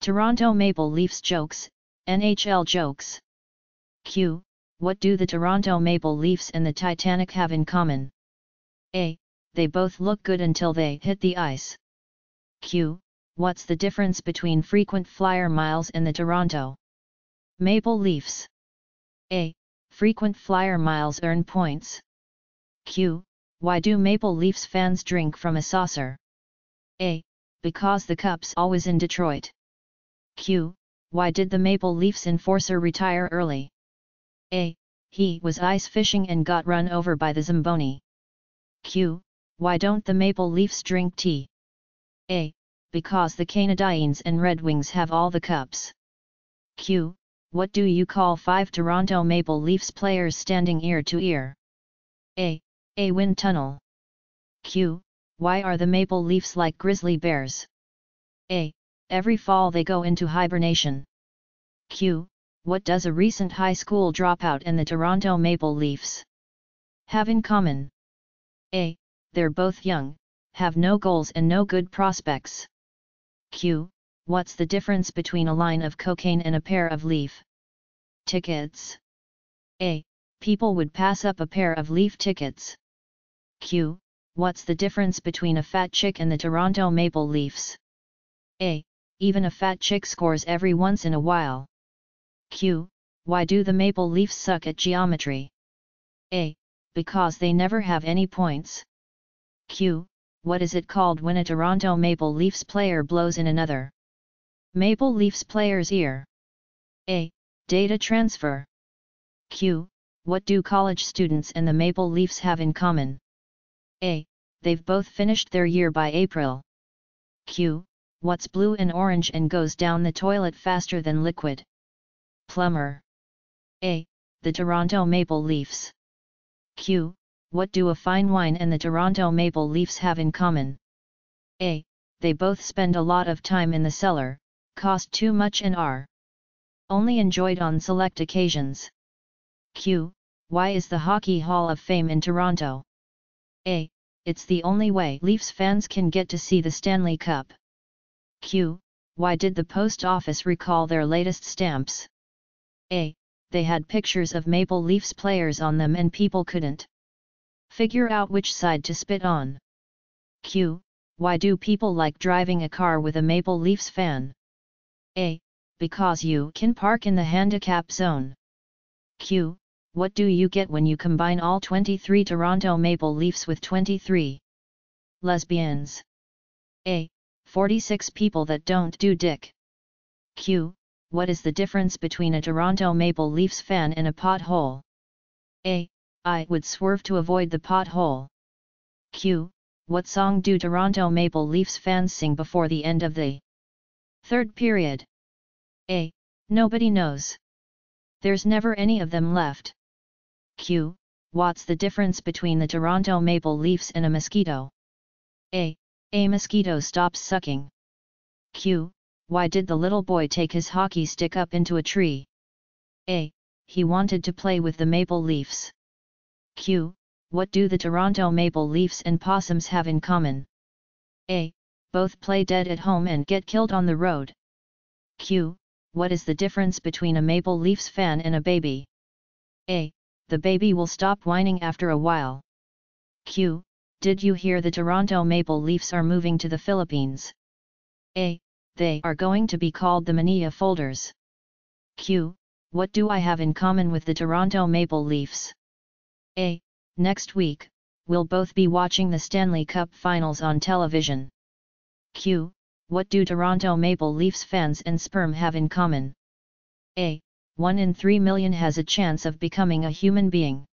Toronto Maple Leafs jokes, NHL jokes. Q. What do the Toronto Maple Leafs and the Titanic have in common? A. They both look good until they hit the ice. Q. What's the difference between frequent flyer miles and the Toronto Maple Leafs? A. Frequent flyer miles earn points. Q. Why do Maple Leafs fans drink from a saucer? A. Because the cup's always in Detroit. Q. Why did the Maple Leafs enforcer retire early? A. He was ice fishing and got run over by the Zamboni. Q. Why don't the Maple Leafs drink tea? A. Because the Canadiens and Red Wings have all the cups. Q. What do you call 5 Toronto Maple Leafs players standing ear to ear? A. A wind tunnel. Q. Why are the Maple Leafs like grizzly bears? A. Every fall they go into hibernation. Q. What does a recent high school dropout and the Toronto Maple Leafs have in common? A. They're both young, have no goals and no good prospects. Q. What's the difference between a line of cocaine and a pair of Leaf tickets? A. People would pass up a pair of Leaf tickets. Q. What's the difference between a fat chick and the Toronto Maple Leafs? A. Even a fat chick scores every once in a while. Q. Why do the Maple Leafs suck at geometry? A. Because they never have any points. Q. What is it called when a Toronto Maple Leafs player blows in another Maple Leafs player's ear? A. Data transfer. Q. What do college students and the Maple Leafs have in common? A. They've both finished their year by April. Q. What's blue and orange and goes down the toilet faster than liquid? Plumber. A. The Toronto Maple Leafs. Q. What do a fine wine and the Toronto Maple Leafs have in common? A. They both spend a lot of time in the cellar, cost too much and are only enjoyed on select occasions. Q. Why is the Hockey Hall of Fame in Toronto? A. It's the only way Leafs fans can get to see the Stanley Cup. Q. Why did the post office recall their latest stamps? A. They had pictures of Maple Leafs players on them and people couldn't figure out which side to spit on. Q. Why do people like driving a car with a Maple Leafs fan? A. Because you can park in the handicap zone. Q. What do you get when you combine all 23 Toronto Maple Leafs with 23 lesbians? A. 46 people that don't do dick. Q. What is the difference between a Toronto Maple Leafs fan and a pothole? A. I would swerve to avoid the pothole. Q. What song do Toronto Maple Leafs fans sing before the end of the third period? A. Nobody knows. There's never any of them left. Q. What's the difference between the Toronto Maple Leafs and a mosquito? A. A mosquito stops sucking. Q. Why did the little boy take his hockey stick up into a tree? A. He wanted to play with the Maple Leafs. Q. What do the Toronto Maple Leafs and possums have in common? A. Both play dead at home and get killed on the road. Q. What is the difference between a Maple Leafs fan and a baby? A. The baby will stop whining after a while. Q. Did you hear the Toronto Maple Leafs are moving to the Philippines? A. They are going to be called the Manila Folders. Q. What do I have in common with the Toronto Maple Leafs? A. Next week, we'll both be watching the Stanley Cup Finals on television. Q. What do Toronto Maple Leafs fans and sperm have in common? A. 1 in 3 million has a chance of becoming a human being.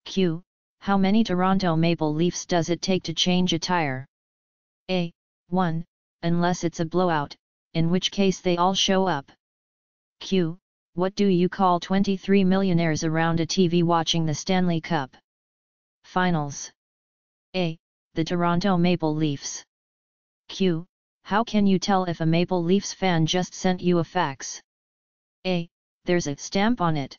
Q. How many Toronto Maple Leafs does it take to change a tire? A. 1, unless it's a blowout, in which case they all show up. Q. What do you call 23 millionaires around a TV watching the Stanley Cup Finals? A. The Toronto Maple Leafs. Q. How can you tell if a Maple Leafs fan just sent you a fax? A. There's a stamp on it.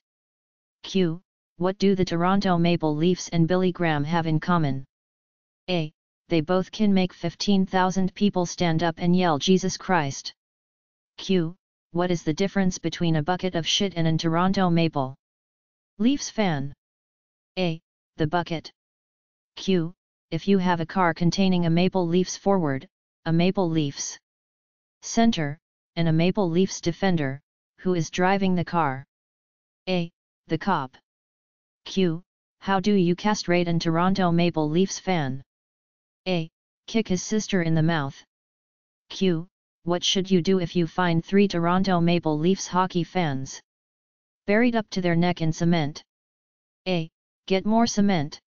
Q. What do the Toronto Maple Leafs and Billy Graham have in common? A. They both can make 15,000 people stand up and yell Jesus Christ. Q. What is the difference between a bucket of shit and a Toronto Maple Leafs fan? A. The bucket. Q. If you have a car containing a Maple Leafs forward, a Maple Leafs center, and a Maple Leafs defender, who is driving the car? A. The cop. Q. How do you castrate a Toronto Maple Leafs fan? A. Kick his sister in the mouth. Q. What should you do if you find 3 Toronto Maple Leafs hockey fans buried up to their neck in cement? A. Get more cement.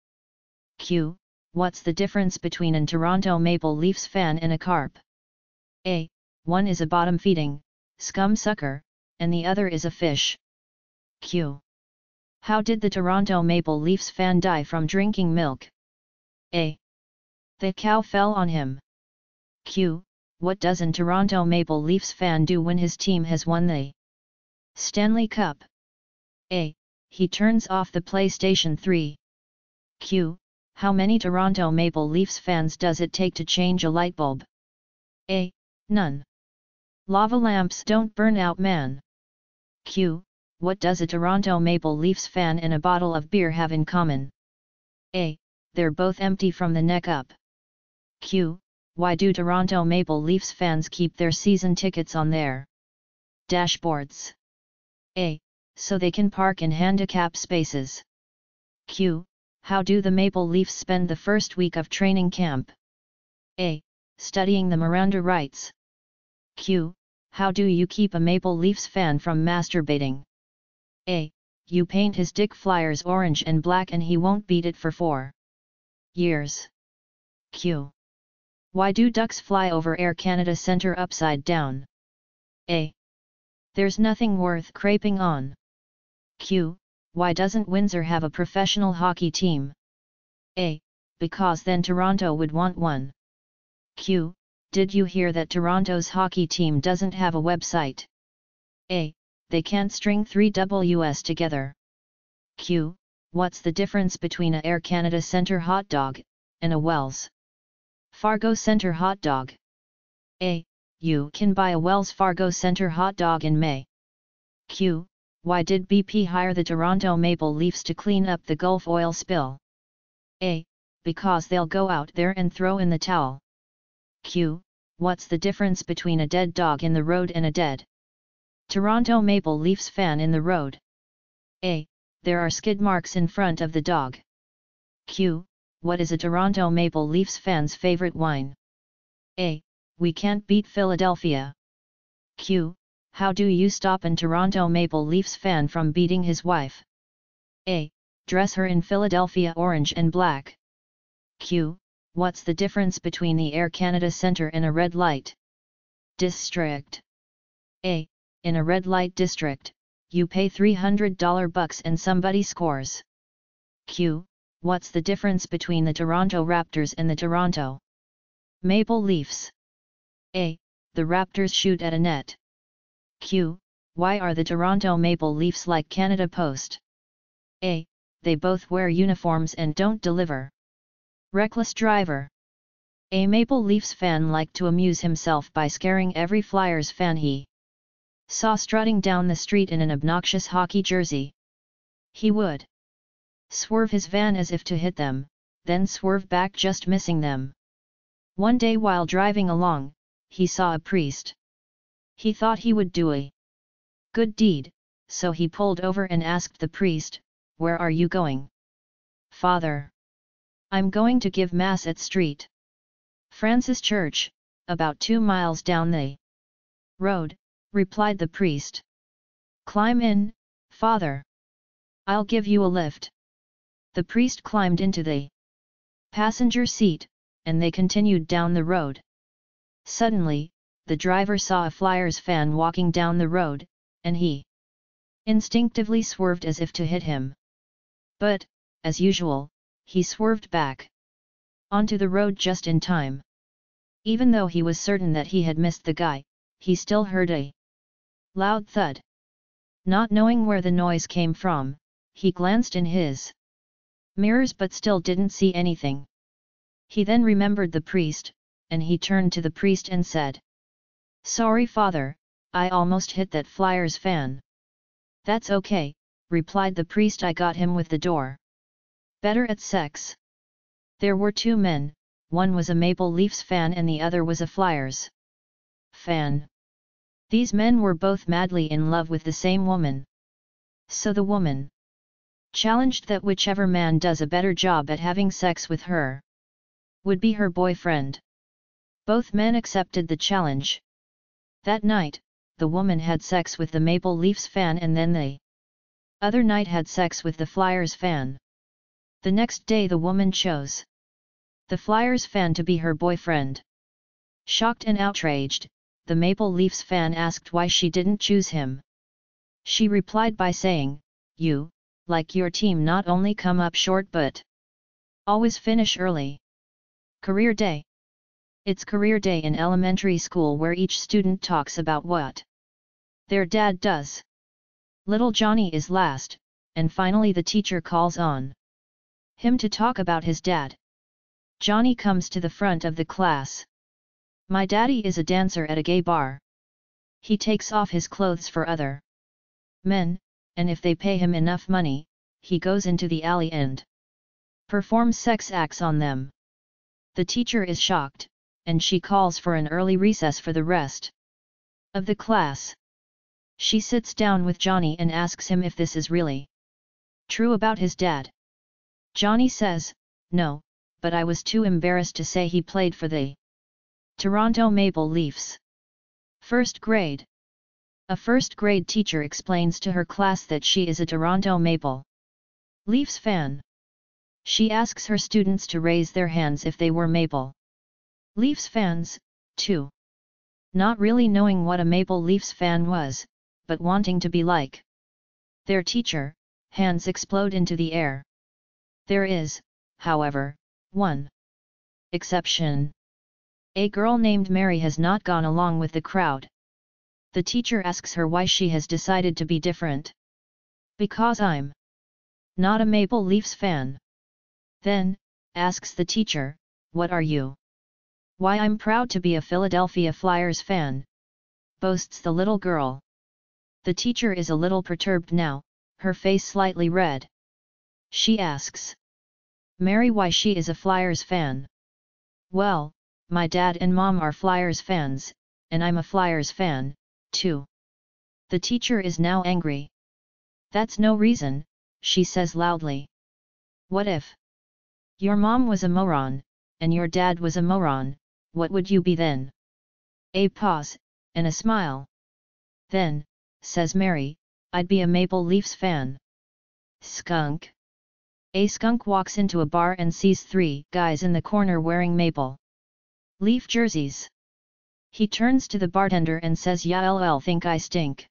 Q. What's the difference between a Toronto Maple Leafs fan and a carp? A. One is a bottom-feeding scum sucker, and the other is a fish. Q. How did the Toronto Maple Leafs fan die from drinking milk? A. The cow fell on him. Q. What does a Toronto Maple Leafs fan do when his team has won the Stanley Cup? A. He turns off the PlayStation 3. Q. How many Toronto Maple Leafs fans does it take to change a light bulb? A. None. Lava lamps don't burn out, man. Q. What does a Toronto Maple Leafs fan and a bottle of beer have in common? A. They're both empty from the neck up. Q. Why do Toronto Maple Leafs fans keep their season tickets on their dashboards? A. So they can park in handicap spaces. Q. How do the Maple Leafs spend the first week of training camp? A. Studying the Miranda rights. Q. How do you keep a Maple Leafs fan from masturbating? A. You paint his dick flyers orange and black and he won't beat it for 4 years. Q. Why do ducks fly over Air Canada Centre upside down? A. There's nothing worth craping on. Q. Why doesn't Windsor have a professional hockey team? A. Because then Toronto would want one. Q. Did you hear that Toronto's hockey team doesn't have a website? A. They can't string 3 Ws together. Q. What's the difference between a Air Canada Centre hot dog and a Wells Fargo Centre hot dog? A. You can buy a Wells Fargo Centre hot dog in May. Q. Why did BP hire the Toronto Maple Leafs to clean up the Gulf oil spill? A. Because they'll go out there and throw in the towel. Q. What's the difference between a dead dog in the road and a dead Toronto Maple Leafs fan in the road? A. There are skid marks in front of the dog. Q. What is a Toronto Maple Leafs fan's favorite wine? A. We can't beat Philadelphia. Q. How do you stop a Toronto Maple Leafs fan from beating his wife? A. Dress her in Philadelphia orange and black. Q. What's the difference between the Air Canada Centre and a red light district? A. In a red light district, you pay $300 bucks and somebody scores. Q. What's the difference between the Toronto Raptors and the Toronto Maple Leafs? A. The Raptors shoot at a net. Q. Why are the Toronto Maple Leafs like Canada Post? A. They both wear uniforms and don't deliver. Reckless driver. A Maple Leafs fan liked to amuse himself by scaring every Flyers fan he saw strutting down the street in an obnoxious hockey jersey. He would swerve his van as if to hit them, then swerve back just missing them. One day while driving along, he saw a priest. He thought he would do a good deed, so he pulled over and asked the priest, "Where are you going?" "Father, I'm going to give Mass at St. Francis Church, about 2 miles down the road," replied the priest. "Climb in, Father. I'll give you a lift." The priest climbed into the passenger seat, and they continued down the road. Suddenly, the driver saw a Flyers fan walking down the road, and he instinctively swerved as if to hit him. But, as usual, he swerved back onto the road just in time. Even though he was certain that he had missed the guy, he still heard a loud thud. Not knowing where the noise came from, he glanced in his mirrors but still didn't see anything. He then remembered the priest, and he turned to the priest and said, "Sorry, Father, I almost hit that Flyers fan. That's okay, replied the priest, I got him with the door. Better at sex. There were two men, one was a Maple Leafs fan and the other was a Flyers fan. These men were both madly in love with the same woman. So the woman challenged that whichever man does a better job at having sex with her would be her boyfriend. Both men accepted the challenge. That night, the woman had sex with the Maple Leafs fan and then the other night had sex with the Flyers fan. The next day the woman chose the Flyers fan to be her boyfriend. Shocked and outraged, the Maple Leafs fan asked why she didn't choose him. She replied by saying, "You, like your team, not only come up short but always finish early." Career Day. It's career day in elementary school where each student talks about what their dad does. Little Johnny is last, and finally the teacher calls on him to talk about his dad. Johnny comes to the front of the class. "My daddy is a dancer at a gay bar. He takes off his clothes for other men, and if they pay him enough money, he goes into the alley and performs sex acts on them." The teacher is shocked, and she calls for an early recess for the rest of the class. She sits down with Johnny and asks him if this is really true about his dad. Johnny says, "No, but I was too embarrassed to say he played for the Toronto Maple Leafs." First grade. A first grade teacher explains to her class that she is a Toronto Maple Leafs fan. She asks her students to raise their hands if they were Maple Leafs fans, too. Not really knowing what a Maple Leafs fan was, but wanting to be like their teacher, hands explode into the air. There is, however, one exception. A girl named Mary has not gone along with the crowd. The teacher asks her why she has decided to be different. "Because I'm not a Maple Leafs fan." Then, asks the teacher, "What are you?" "Why, I'm proud to be a Philadelphia Flyers fan," boasts the little girl. The teacher is a little perturbed now, her face slightly red. She asks Mary why she is a Flyers fan. "Well, my dad and mom are Flyers fans, and I'm a Flyers fan, too." The teacher is now angry. "That's no reason," she says loudly. "What if your mom was a moron, and your dad was a moron, what would you be then?" A pause, and a smile. "Then," says Mary, "I'd be a Maple Leafs fan." Skunk. A skunk walks into a bar and sees three guys in the corner wearing Maple Leaf jerseys. He turns to the bartender and says, "Ya LL think I stink?"